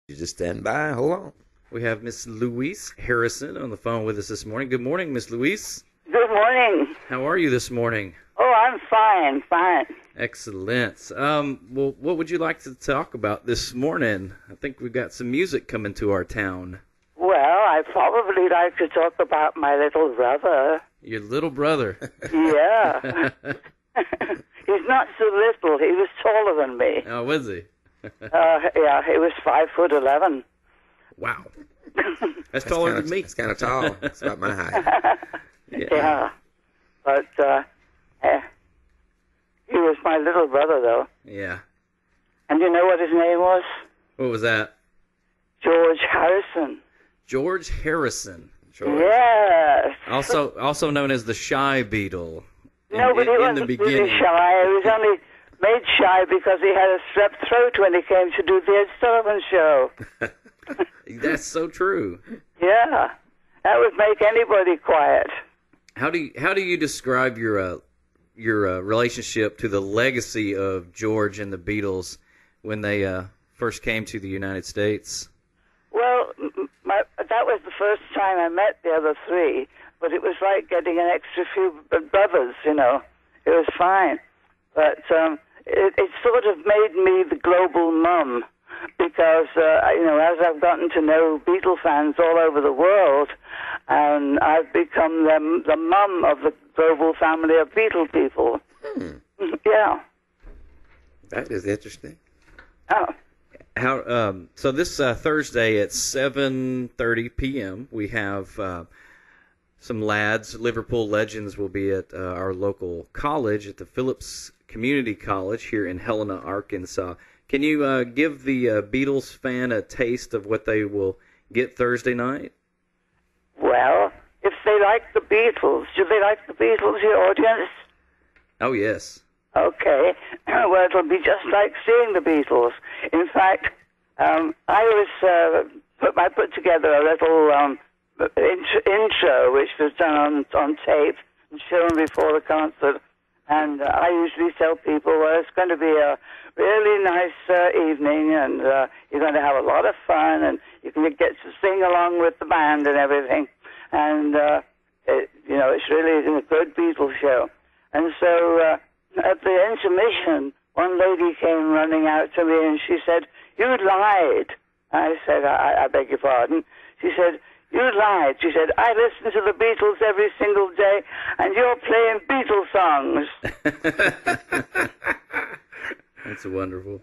You just stand by. Hold on. We have Miss Louise Harrison on the phone with us this morning. Good morning, Miss Louise. Good morning. How are you this morning? Oh, I'm fine. Excellent. Well, what would you like to talk about this morning? I think we've got some music coming to our town. Well, I'd probably like to talk about my little brother. Your little brother. Yeah. He's not so little. He was taller than me. Oh, was he? Yeah, he was 5'11". Wow. That's taller than me. It's kind of tall. It's about my height. Yeah. But he was my little brother, though. Yeah. And you know what his name was? What was that? George Harrison. George Harrison. Sure. Yes. Also known as the Shy Beetle. No, but he wasn't really shy. He was only made shy because he had a strep throat when he came to do the Ed Sullivan Show. That's so true. Yeah, that would make anybody quiet. How do you describe your relationship to the legacy of George and the Beatles when they first came to the United States? Well, that was the first time I met the other three, but it was like getting an extra few brothers, you know. It was fine. But it sort of made me the global mum because, as I've gotten to know Beatle fans all over the world, and I've become the mum of the global family of Beatle people. Yeah. That is interesting. Oh. So this Thursday at 7:30 p.m. we have some lads, Liverpool legends, will be at our local college at the Phillips Community College here in Helena, Arkansas. Can you give the Beatles fan a taste of what they will get Thursday night? Well, if they like the Beatles, do they like the Beatles, your audience? Oh, yes. Okay. Well, it'll be just like seeing the Beatles. In fact, I put together a little intro, which was done on tape and shown before the concert. And I usually tell people, well, it's going to be a really nice evening, and you're going to have a lot of fun, and you can get to sing along with the band and everything. And, it's really a good Beatles show. And so at the intermission, one lady came running out to me, and she said, "You lied." I said, I beg your pardon. She said, "You lied." She said, "I listen to the Beatles every single day, and you're playing Beatles songs." That's wonderful.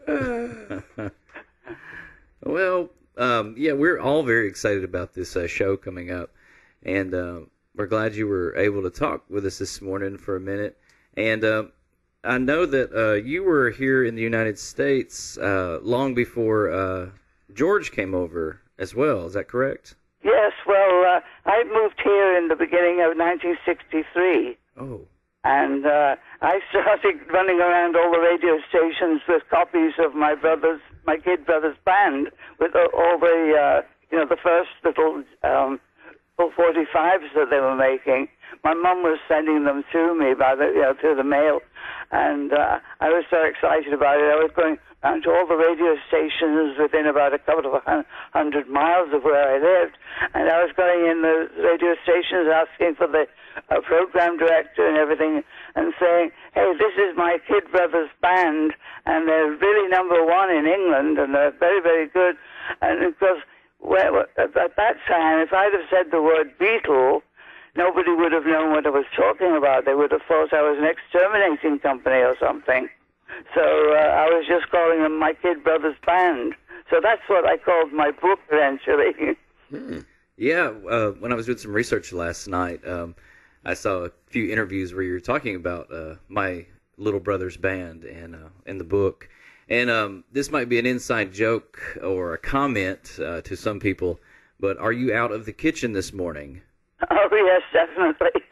Well, we're all very excited about this show coming up, and we're glad you were able to talk with us this morning for a minute. And I know that you were here in the United States long before George came over as well. Is that correct? Yes, well, I moved here in the beginning of 1963. Oh. And I started running around all the radio stations with copies of my kid brother's band, with all the first little 45s that they were making. My mum was sending them to me through the mail, and I was so excited about it. I was going around to all the radio stations within about a couple of 100 miles of where I lived, and I was going in the radio stations asking for the program director and everything, and saying, "Hey, this is my kid brother's band, and they're really number one in England, and they're very, very good." And because at that time, if I'd have said the word Beatle, nobody would have known what I was talking about. They would have thought I was an exterminating company or something. So I was just calling them my kid brother's band. So that's what I called my book eventually. Yeah, when I was doing some research last night, I saw a few interviews where you were talking about my little brother's band and in the book. And this might be an inside joke or a comment to some people, but are you out of the kitchen this morning? Oh, yes, definitely.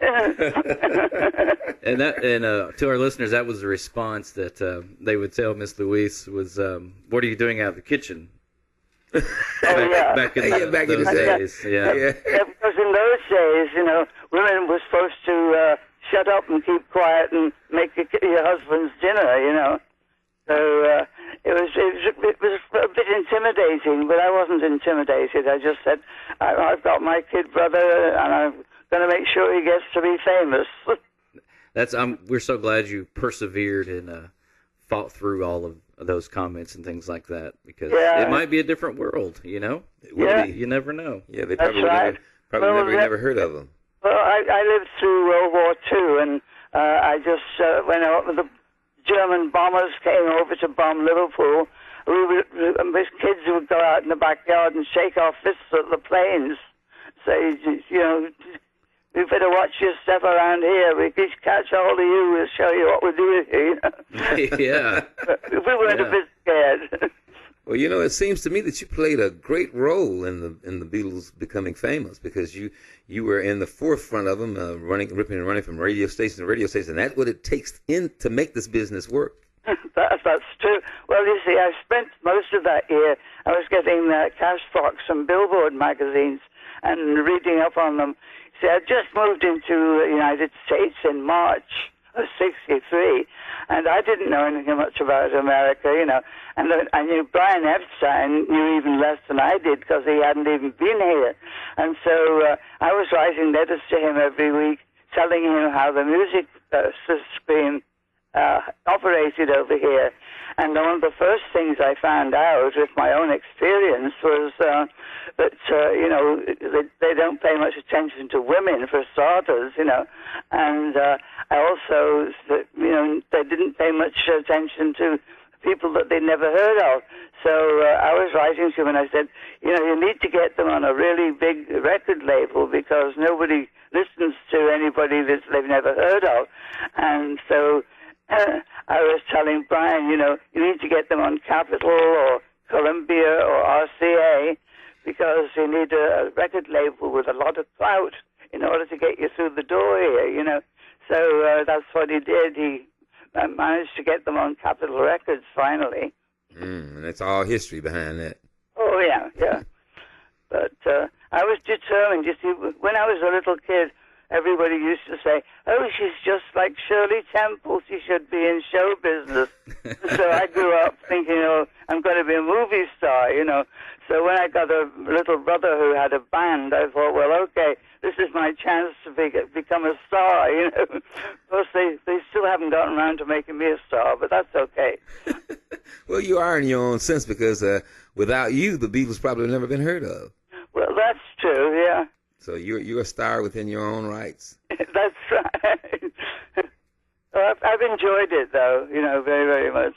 And to our listeners, that was the response that they would tell Miss Louise was, "What are you doing out of the kitchen?" Back in those days. Yeah, because in those days, women were supposed to shut up and keep quiet and make your husband's dinner, So it was a bit intimidating, but I wasn't intimidated. I just said, I've got my kid brother, and I'm going to make sure he gets to be famous. We're so glad you persevered and fought through all of those comments and things like that, because it might be a different world, you know? You never know. Yeah, they probably never heard of them. Well, I lived through World War II, and I just, when the German bombers came over to bomb Liverpool, we kids would go out in the backyard and shake our fists at the planes, say, you know, you better watch your step around here. We can catch a hold of you. We'll show you what we're doing here. You know? Yeah. We weren't a bit scared. Well, you know, it seems to me that you played a great role in the Beatles becoming famous, because you were in the forefront of them, ripping and running from radio station to radio station. That's what it takes to make this business work. That's true. Well, you see, I spent most of that year, I was getting Cash Box and Billboard magazines and reading up on them. See, I just moved into the United States in March of '63, and I didn't know anything much about America, you know. And I knew Brian Epstein knew even less than I did, because he hadn't even been here. And so I was writing letters to him every week, telling him how the music screen operated over here. And one of the first things I found out with my own experience was that, you know, they don't pay much attention to women, for starters, you know. And I also, you know, they didn't pay much attention to people that they'd never heard of. So I was writing to them, and I said, you know, you need to get them on a really big record label, because nobody listens to anybody that they've never heard of. And so I was telling Brian, you know, you need to get them on Capitol or Columbia or RCA, because you need a record label with a lot of clout in order to get you through the door here, you know. So that's what he did. He managed to get them on Capitol Records finally. And it's all history behind that. Oh, yeah, yeah. But I was determined. You see, when I was a little kid, everybody used to say, oh, she's just like Shirley Temple. She should be in show business. So I grew up thinking, oh, I'm going to be a movie star, you know. So when I got a little brother who had a band, I thought, well, okay, this is my chance to become a star, you know. Of course, they still haven't gotten around to making me a star, but that's okay. Well, you are in your own sense, because without you, the Beatles probably have never been heard of. Well, that's true, yeah. So you're a star within your own rights. That's right. Well, I've enjoyed it, though, you know, very, very much.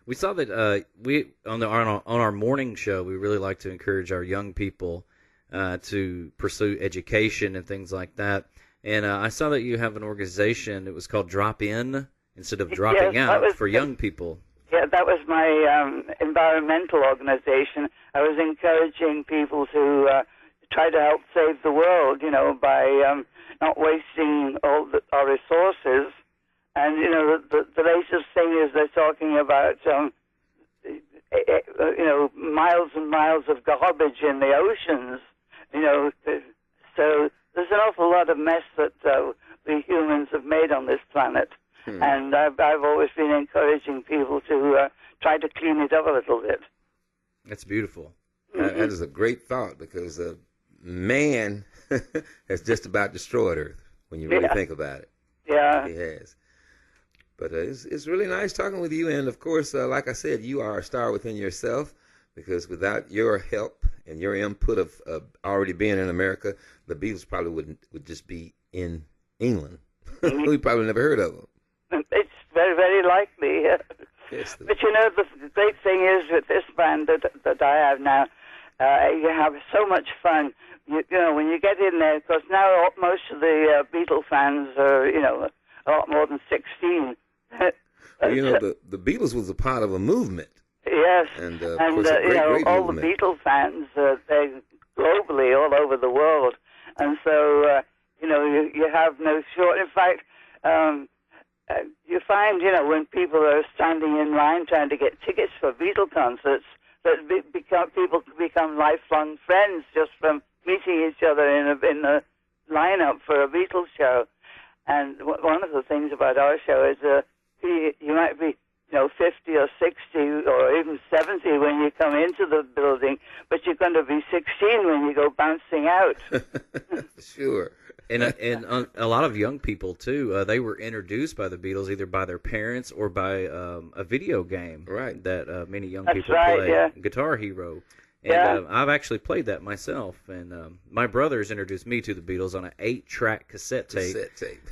We saw that we on our morning show, we really like to encourage our young people to pursue education and things like that. And I saw that you have an organization. It was called Drop In instead of Dropping Out for young people. Yeah, that was my environmental organization. I was encouraging people to try to help save the world, you know, by not wasting all our resources. And, you know, the latest thing is they're talking about, you know, miles and miles of garbage in the oceans, you know. So there's an awful lot of mess that we humans have made on this planet. And I've always been encouraging people to try to clean it up a little bit. That's beautiful. That is a great thought, because man has just about destroyed Earth when you really think about it. Yeah. He has. But it's really nice talking with you. And, of course, like I said, you are a star within yourself, because without your help and your input of already being in America, the Beatles probably would just be in England. We probably never heard of them. It's very, very likely. Yes, but, you know, the great thing is with this band that I have now, you have so much fun. You know, when you get in there, because now most of the Beatle fans are, you know, a lot more than 16. Well, you know, the Beatles was a part of a movement. Yes, and you know, all movement. the Beatle fans, they're globally all over the world. And so, you know, you have no short. In fact, you find, you know, when people are standing in line trying to get tickets for Beatle concerts, that people become lifelong friends just from meeting each other in a lineup for a Beatles show. And one of the things about our show is you might be 50 or 60 or even 70 when you come into the building, but you're going to be 16 when you go bouncing out. Sure. And a lot of young people, too, they were introduced by the Beatles either by their parents or by a video game that many young people play, yeah. Guitar Hero. And I've actually played that myself. And my brothers introduced me to the Beatles on an 8-track cassette tape.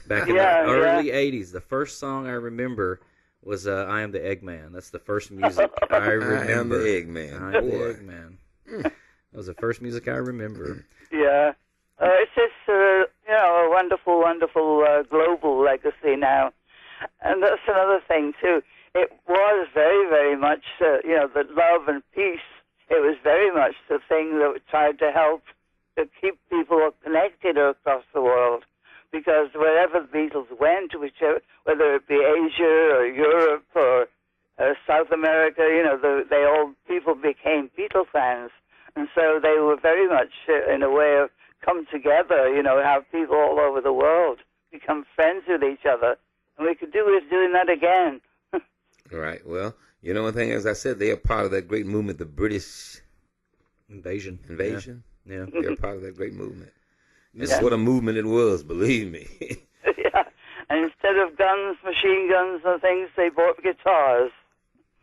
Back in the early 80s. The first song I remember was I Am the Eggman. That's the first music I remember. I Am the Eggman. I Am the Eggman. That was the first music I remember. Yeah. It's just, a wonderful, wonderful global legacy now. And that's another thing, too. It was very, very much, the love and peace. It was very much the thing that tried to help to keep people connected across the world. Because wherever the Beatles went, whether it be Asia or Europe or South America, people became Beatle fans. And so they were very much, in a way, of come together, have people all over the world become friends with each other. And we could do with doing that again. Right. Well, one thing, as I said, they are part of that great movement, the British invasion. Yeah. They're part of that great movement. This is what a movement it was, believe me. Yeah. And instead of guns, machine guns and things, they bought guitars.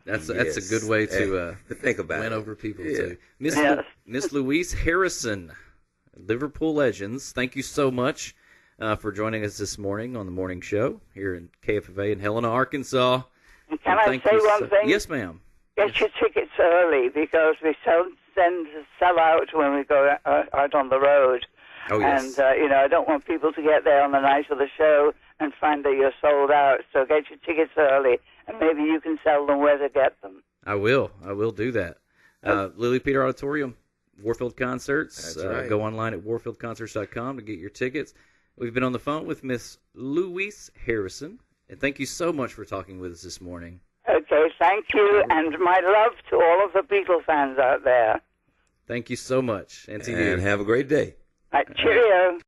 That's a good way to think about win over people, too. Miss Louise Harrison, Liverpool Legends, thank you so much for joining us this morning on the morning show here in KFFA in Helena, Arkansas. And can I say one thing? Yes, ma'am. Get your tickets early because we sell out when we go out on the road. Oh, yes. And, I don't want people to get there on the night of the show and find that you're sold out. So get your tickets early, and maybe you can tell them where to get them. I will do that. Lily Peter Auditorium, Warfield Concerts. That's right. Go online at warfieldconcerts.com to get your tickets. We've been on the phone with Miss Louise Harrison, and thank you so much for talking with us this morning. Okay, thank you, and my love to all of the Beatles fans out there. Thank you so much. And have a great day. Cheerio.